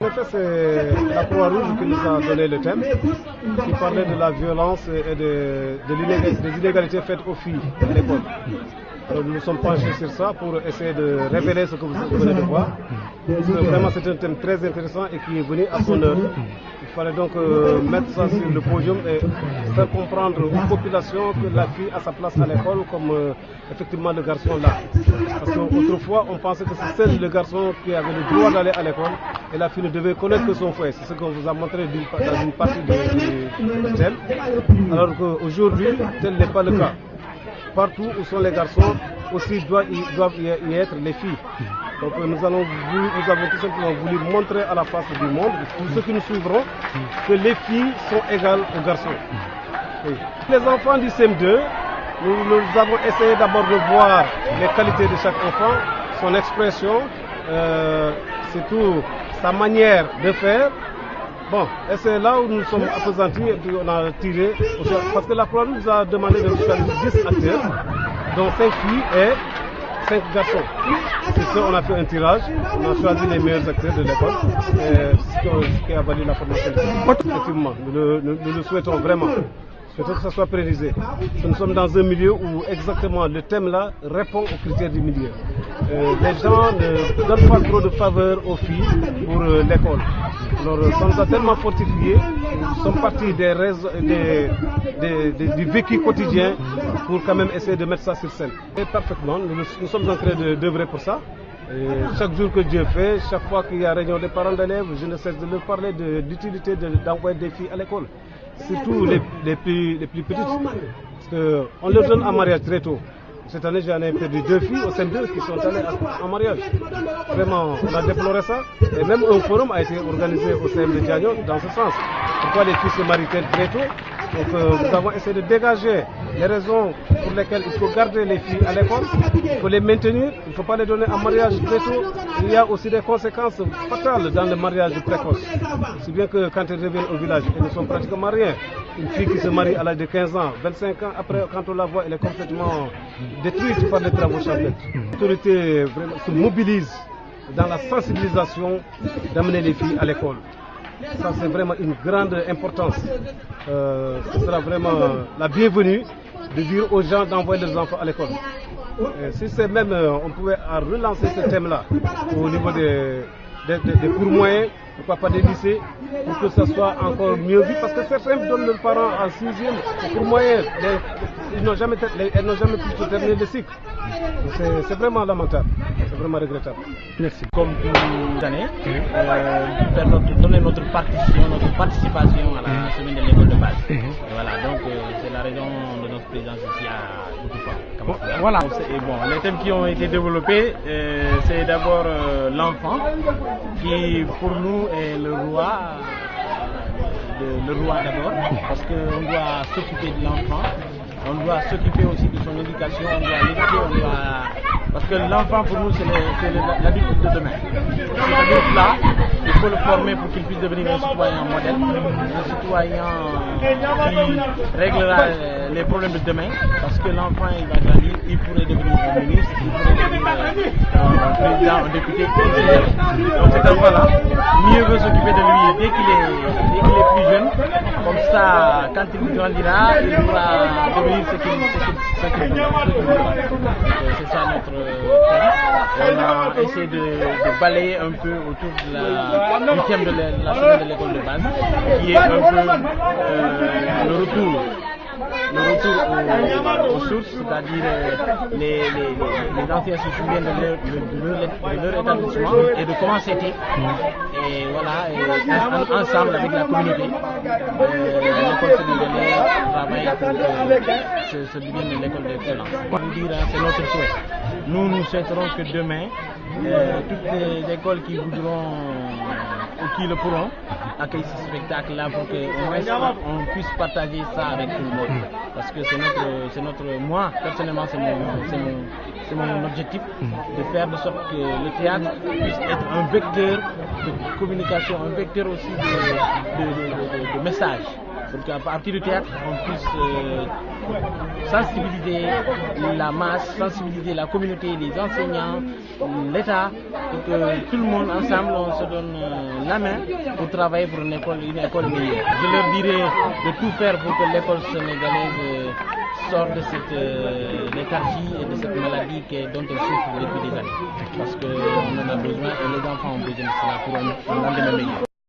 En effet, c'est la Croix-Rouge qui nous a donné le thème, qui parlait de la violence et des inégalités faites aux filles à l'école. Nous nous sommes penchés sur ça pour essayer de révéler ce que vous venez de voir. Parce que vraiment, c'est un thème très intéressant et qui est venu à son heure. Il fallait donc mettre ça sur le podium et faire comprendre aux populations que la fille a sa place à l'école comme effectivement le garçon là. Parce qu'autrefois, on pensait que c'est seul le garçon qui avait le droit d'aller à l'école et la fille ne devait connaître que son foyer. C'est ce qu'on vous a montré dans une partie du thème. Alors qu'aujourd'hui, tel n'est pas le cas. Partout où sont les garçons, aussi doivent y être les filles. Donc nous avons tout simplement voulu montrer à la face du monde, pour ceux qui nous suivront, que les filles sont égales aux garçons. Oui. Les enfants du CM2, nous avons essayé d'abord de voir les qualités de chaque enfant, son expression, surtout sa manière de faire. Bon, et c'est là où nous sommes appesantis et puis on a tiré, parce que la Croix-Rouge nous a demandé de choisir 10 acteurs, dont 5 filles et 5 garçons. C'est ça, on a fait un tirage, on a choisi les meilleurs acteurs de l'école, ce qui a valu la formation. Effectivement, nous le souhaitons vraiment. Peut-être que ça soit précisé. Nous sommes dans un milieu où exactement le thème là répond aux critères du milieu. Les gens ne donnent pas trop de faveur aux filles pour l'école. Alors, ça nous a tellement fortifiés, nous sommes partis du vécu quotidien pour quand même essayer de mettre ça sur scène. Et parfaitement, nous sommes en train d'œuvrer pour ça. Et chaque jour que Dieu fait, chaque fois qu'il y a réunion des parents d'élèves, je ne cesse de leur parler de l'utilité d'envoyer des filles à l'école. Surtout les plus petites, parce qu'on leur donne en mariage très tôt. Cette année, j'en ai perdu 2 filles au CM2 qui sont allées en mariage. Vraiment, on a déploré ça. Et même un forum a été organisé au CM de Diagnon dans ce sens. Pourquoi les filles se marient-elles très tôt? Donc nous avons essayé de dégager les raisons pour lesquelles il faut garder les filles à l'école, il faut les maintenir, il ne faut pas les donner en mariage très tôt. Il y a aussi des conséquences fatales dans le mariage précoce. Si bien que quand elles reviennent au village, elles ne sont pratiquement rien. Une fille qui se marie à l'âge de 15 ans, 25 ans, après quand on la voit, elle est complètement détruite par les travaux champêtres. L'autorité se mobilise dans la sensibilisation d'amener les filles à l'école. Ça, c'est vraiment une grande importance. Ce sera vraiment la bienvenue de dire aux gens d'envoyer leurs enfants à l'école. Si c'est même, on pouvait relancer ce thème-là au niveau des cours moyens, pourquoi pas des lycées, pour que ça soit encore mieux vu, parce que certains donnent leurs parents en 6e, au cours moyen, elles n'ont jamais pu se terminer le cycle. C'est vraiment lamentable, c'est vraiment regrettable. Merci. Comme toutes les années, donner notre participation à la semaine de l'école de base. Voilà, donc c'est la raison de notre présence ici à Boutoufa. Voilà. Et bon, les thèmes qui ont été développés, c'est d'abord l'enfant, qui pour nous est le roi d'abord, parce qu'on doit s'occuper de l'enfant. On doit s'occuper aussi de son éducation, on doit l'éduquer, parce que l'enfant pour nous c'est l'adulte de demain. Cet adulte-là, il faut le former pour qu'il puisse devenir un citoyen modèle, un citoyen qui réglera les problèmes de demain, parce que l'enfant il va grandir, il pourrait devenir un ministre, il pourrait devenir un président, un député, donc cet enfant-là, mieux veut s'occuper de lui dès qu'il est plus jeune, comme ça, quand il grandira, il pourra devenir ce qu'il voudra. C'est ça notre thème. On a essayé de balayer un peu autour du thème de la semaine de l'école de base, qui est un peu le retour aux sources, c'est-à-dire les anciens se souviennent de leur établissement et de comment c'était. Et voilà, et ensemble avec la communauté, l'école sénégalaise travaille pour que ce devienne l'école d'excellence. C'est notre souhait. Nous souhaiterons que demain, toutes les écoles qui voudront ou qui le pourront accueillir ce spectacle-là pour qu'on puisse partager ça avec tout le monde. Parce que c'est notre moi, personnellement, c'est mon objectif de faire de sorte que le théâtre puisse être un vecteur de communication, un vecteur aussi de message. Pour qu'à partir du théâtre, on puisse sensibiliser la masse, sensibiliser la communauté, les enseignants, l'État, pour que tout le monde ensemble on se donne la main pour travailler pour une école meilleure. Je leur dirais de tout faire pour que l'école sénégalaise sorte de cette léthargie et de cette maladie dont elle souffre depuis des années. Parce qu'on en a besoin et les enfants ont besoin de cela pour un lendemain meilleur.